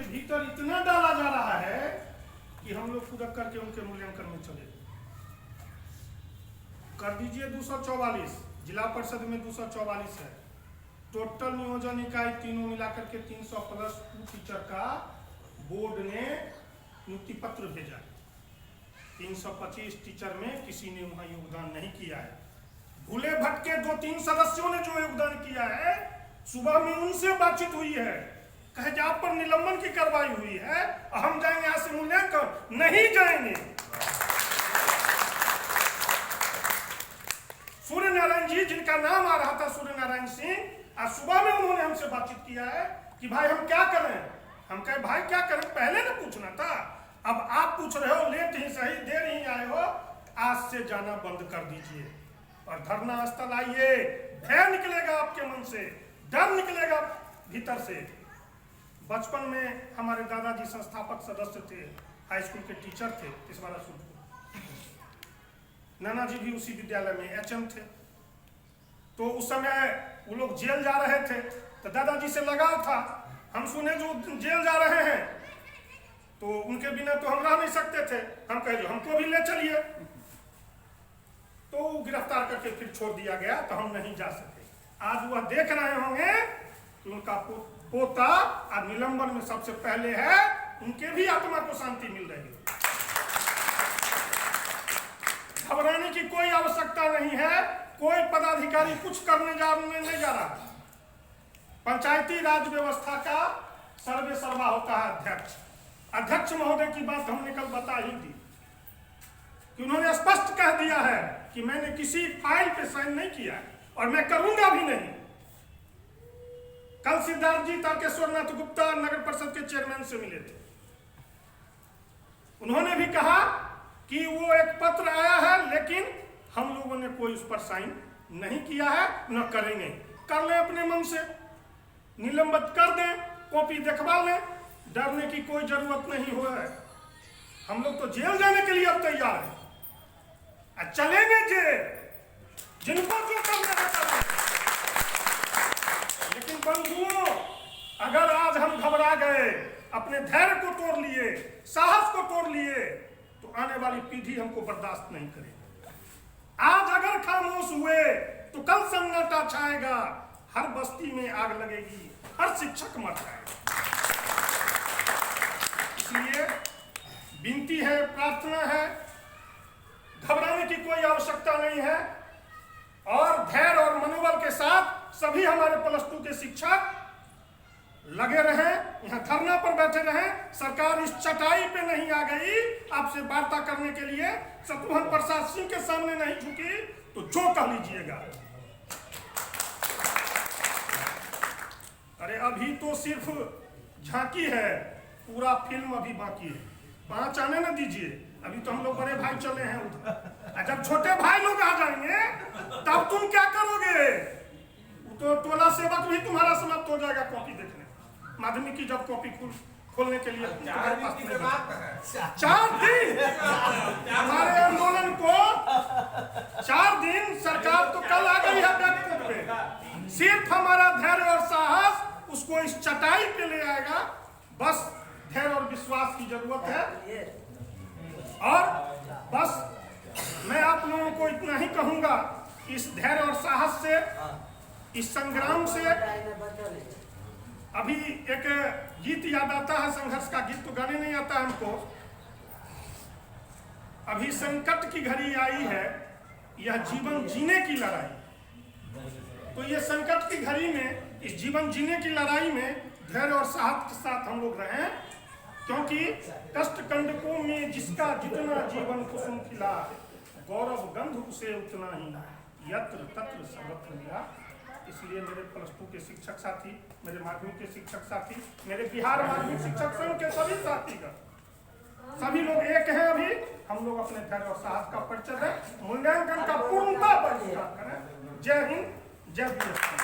भीतर इतना डाला जा रहा है कि हम लोग पूरा करके उनके मूल्यांकन में चले। कर दीजिए 244, जिला परिषद में 244 है। टोटल नियोजन इकाई तीनों मिलाकर के 300 प्लस 2 टीचर का बोर्ड ने नियुक्ति पत्र भेजा। 325 टीचर में किसी ने वहां योगदान नहीं किया है। भूले भटके 2-3 सदस्यों ने जो योगदान किया है, सुबह में उनसे बातचीत हुई है, कहे कि आप पर निलंबन की कार्रवाई हुई है, हम जाएंगे यहाँ से मूल्यांकन नहीं जाएंगे। सूर्य नारायण जी जिनका नाम आ रहा था सूर्य नारायण सिंह, आज सुबह में उन्होंने हमसे बातचीत किया है कि भाई हम क्या करें। हम कहे भाई क्या करें, पहले ना पूछना था, अब आप पूछ रहे हो, लेट ही सही देर ही आए हो, आज से जाना बंद कर दीजिए और धरना स्थल आइए। भय निकलेगा आपके मन से, डर निकलेगा भीतर से। बचपन में हमारे दादाजी संस्थापक सदस्य थे, हाई स्कूल के टीचर थे तिसवारा सूद। नाना जी भी उसी विद्यालय में एचएम थे। तो उस समय वो लोग जेल जा रहे थे तो दादाजी से लगाव था। हम सुने जो जेल जा रहे हैं तो उनके बिना तो हम रह नहीं सकते थे। हम कहे हमको भी ले चलिए, तो गिरफ्तार करके फिर छोड़ दिया गया, तो हम नहीं जा सके। आज वह देख रहे होंगे कि उनका पोता आज निलंबन में सबसे पहले है, उनके भी आत्मा को शांति मिल रही है। घबराने की कोई आवश्यकता नहीं है। कोई पदाधिकारी कुछ करने नहीं जा रहा। पंचायती राज व्यवस्था का सर्वे सर्वा होता है अध्यक्ष। अध्यक्ष महोदय की बात हमने कल बता ही दी कि उन्होंने स्पष्ट कह दिया है कि मैंने किसी फाइल पे साइन नहीं किया और मैं करूंगा भी नहीं। कल सिद्धार्थ जी तारकेश्वरनाथ गुप्ता नगर परिषद के चेयरमैन से मिले थे। उन्होंने भी कहा कि वो एक पत्र आया है, लेकिन हम लोगों ने कोई उस पर साइन नहीं किया है, न करेंगे। कर ले अपने मन से, निलंबित कर दें, कॉपी दिखवा लें, डरने की कोई जरूरत नहीं हो है। हम लोग तो जेल जाने के लिए अब तैयार हैं, चलेंगे जेल, जिनको जो करना है करें। लेकिन बंधुओं, अगर आज हम घबरा गए, अपने धैर्य को तोड़ लिए, साहस को तोड़ लिए, तो आने वाली पीढ़ी हमको बर्दाश्त नहीं करेगी। आज अगर खामोश हुए तो कल सन्नाटा छाएगा, हर बस्ती में आग लगेगी, हर शिक्षक मर जाएगा। इसलिए विनती है, प्रार्थना है, घबराने की कोई आवश्यकता नहीं है और धैर्य और मनोबल के साथ सभी हमारे +2 के शिक्षक लगे रहें, यहाँ धरना पर बैठे रहें। सरकार इस चटाई पे नहीं आ गई आपसे वार्ता करने के लिए, शत्रुघ्न प्रसाद सिंह के सामने नहीं झुकी, तो जो कह लीजिएगा। अरे अभी तो सिर्फ झांकी है, पूरा फिल्म अभी बाकी है। 5 आने न दीजिए, अभी तो हम लोग बड़े भाई चले हैं उधर। जब छोटे भाई लोग आ जाएंगे तब तुम क्या करोगे? तो टोला सेवक भी तुम्हारा समाप्त हो जाएगा कॉपी देखने। माध्यमिक की जब कॉपी खोलने के लिए तुम्हारे पास 4 दिन हमारे आंदोलन को 4 दिन सरकार तो कल आ गई है बैकफुट पे। सिर्फ हमारा धैर्य और साहस उसको इस चटाई पे ले आएगा। बस धैर्य और विश्वास की जरूरत है। और बस मैं आप लोगों को इतना ही कहूंगा, इस धैर्य और साहस से, इस संग्राम से। अभी एक गीत याद आता है, संघर्ष का गीत तो गाने नहीं आता हमको। अभी संकट की घड़ी आई है, यह जीवन जीने की लड़ाई। तो ये संकट की घड़ी में, इस जीवन जीने की लड़ाई में धैर्य और साहस के साथ हम लोग रहें, क्योंकि कष्ट कंडकों में जिसका जितना जीवन कुसुम खिला, गौरव गंध उसे उतना ही यत्र तत्र सर्वत्र मिला। इसलिए मेरे +2 के शिक्षक साथी, मेरे माध्यमिक के शिक्षक साथी, मेरे बिहार माध्यमिक शिक्षक संघ के सभी साथीगण, सभी लोग एक हैं। अभी हम लोग अपने धैर्य और साहस का परिचय दें, मूल्यांकन का पूर्णता पर करें। जय हिंद, जय बीएसपी।